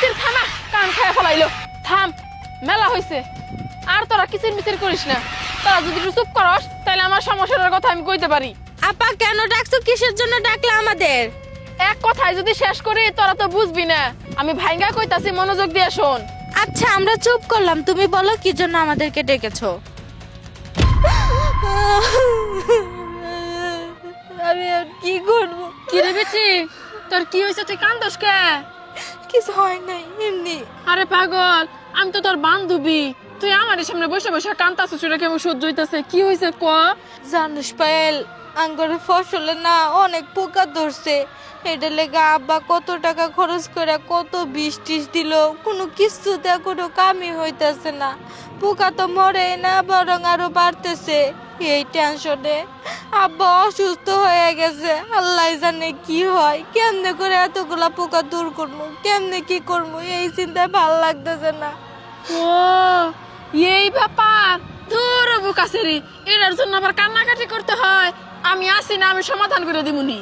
মিচির থামা, কান খায় ফলাইলো। থাম, মেলা হইছে, আর তোরা কিচির মিচির করিস না। তোরা যদি একটু চুপ করস তাহলে আমার সমস্যাটার কথা আমি কইতে পারি। আপা কেন ডাকছো, কিসের জন্য ডাকলা আমাদের? এক কথায় যদি শেষ করি তোরা তো বুঝবি না। আমি ভাইঙ্গা কইতাছি, মনোযোগ দিয়ে শোন। আচ্ছা আমরা চুপ করলাম, তুমি বলো কি জন্য আমাদেরকে ডেকেছো। আমি আর কি করবো? কি রে বিচি, তোর কি হইছে? তুই কান্দস কে? কিছু হয় নাই, এমনি। আরে পাগল, আমি তো তোর বান্ধবী, তুই আমার সামনে বসে বসে কান্দাছিস, সেটা কেমন সহ্য হইতাছে? কি হইছে ক? জানিস পায়েল, আঙ্গরে ফসলে না অনেক পোকা ধরছে। এটা লেগে আব্বা কত টাকা খরচ করে কত বিষ টিস দিল, কোনো কিছুতে কোনো কামই হইতেছে না। পোকা তো মরে না, বরং আরো বাড়তেছে। এই টেনশনে আব্বা অসুস্থ হয়ে গেছে। আল্লাহ জানে কি হয়, কেমনে করে এতগুলা পোকা দূর করবো, কেমনে কি করবো, এই চিন্তায় ভাল লাগতেছে না। ও এই ব্যাপার, তোর বুকাছেরি, এটার জন্য আবার কান্নাকাটি করতে হয়? আমি আসি না, আমি সমাধান করে দিমুনি।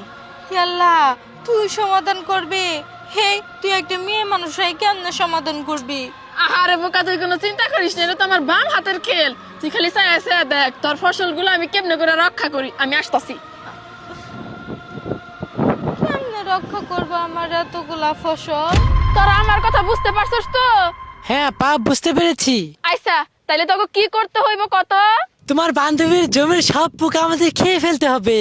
আল্লাহ, তুই সমাধান করবি? হে, তুই একটা মেয়ে মানুষ হয়ে কেমনে সমাধান করবি? আহারে বোকা, তুই কোনো চিন্তা করিস না, এটা তো আমার বাম হাতের খেল। তুই খালি চাই আছে দেখ তোর ফসলগুলো আমি কেমনে করে রক্ষা করি। আমি আসতাছি। কেমনে রক্ষা করবো আমার এতগুলা ফসল? তোরা আমার কথা বুঝতে পারছস তো? হ্যাঁ পা, বুঝতে পেরেছি। আচ্ছা, তাহলে তোকে কি করতে হইব কত? তোমার বান্ধবীর জমির সব পোকা আমাদের খেয়ে ফেলতে হবে।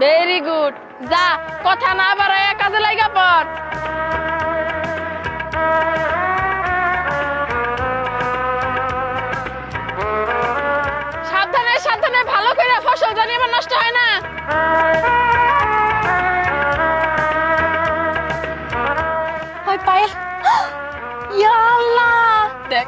Very good. যা, কথা না বাড়ায় কাজে লাগা পড়। সাবধানে সাবধানে, ভালো করে ফসল জানি আবার নষ্ট হয় না। ওই পায়ে, ইয়া আল্লাহ, দেখ,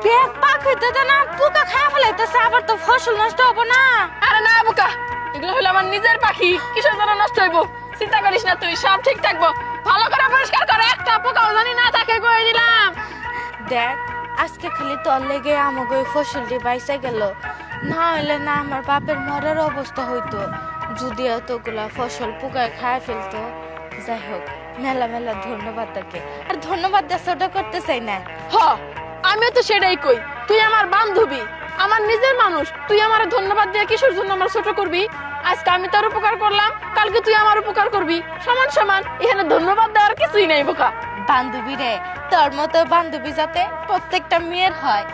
দেখ পাক হইতে না পোকা খায় ফেলাইতেছে, আবার তো ফসল নষ্ট হবো না। আরে না বোকা, এগুলো হলো আমার নিজের পাখি, কিসের জন্য নষ্ট হইব? চিন্তা করিস না তুই, সব ঠিক থাকবো। ভালো করে পরিষ্কার করে, একটা পোকাও জানি না থাকে, কই দিলাম। দেখ, আজকে খালি তোর লেগে আমাকে ওই ফসলটি বাইসে গেল, না হইলে না আমার বাপের মরার অবস্থা হইতো যদি এতগুলা ফসল পোকায় খায় ফেলতো। যাই হোক, মেলা মেলা ধন্যবাদ তাকে, আর ধন্যবাদ দেওয়া ওটা করতে চাই না। হ, আমিও তো সেটাই কই। তুই আমার বান্ধবী, আমার নিজের মানুষ, তুই আমার ধন্যবাদ দিয়ে কিসের জন্য আমার ছোট করবি? আজকে আমি তোর উপকার করলাম, কালকে তুই আমার উপকার করবি, সমান সমান। এখানে ধন্যবাদ দেওয়ার কিছুই নাই বোকা। বান্ধবী রে, তোর মতো বান্ধবী যাতে প্রত্যেকটা মেয়ের হয়।